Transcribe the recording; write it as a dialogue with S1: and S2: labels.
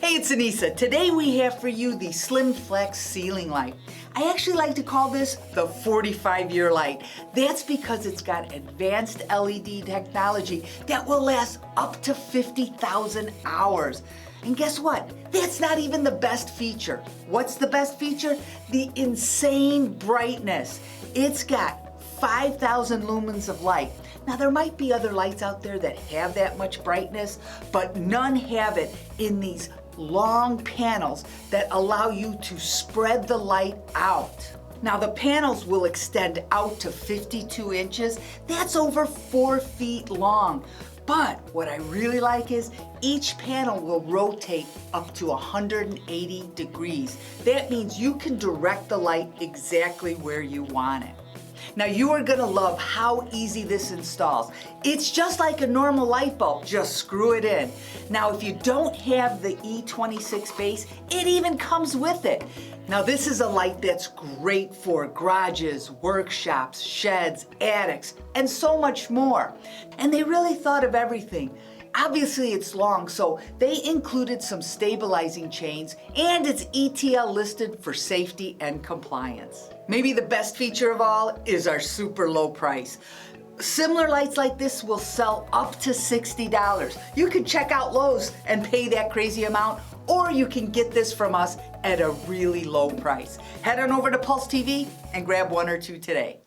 S1: Hey, it's Anissa. Today we have for you the Slim Flex ceiling light. I actually like to call this the 45-year light. That's because it's got advanced LED technology that will last up to 50,000 hours. And guess what? That's not even the best feature. What's the best feature? The insane brightness. It's got 5,000 lumens of light. Now there might be other lights out there that have that much brightness, but none have it in these long panels that allow you to spread the light out. Now the panels will extend out to 52 inches. That's over 4 feet long. But what I really like is each panel will rotate up to 180 degrees. That means you can direct the light exactly where you want it. Now you are gonna love how easy this installs. It's just like a normal light bulb, just screw it in. Now if you don't have the E26 base, it even comes with it. Now this is a light that's great for garages, workshops, sheds, attics, and so much more. And they really thought of everything. Obviously it's long, so they included some stabilizing chains, and it's ETL listed for safety and compliance. Maybe the best feature of all is our super low price. Similar lights like this will sell up to $60. You can check out Lowe's and pay that crazy amount, or you can get this from us at a really low price. Head on over to Pulse TV and grab one or two today.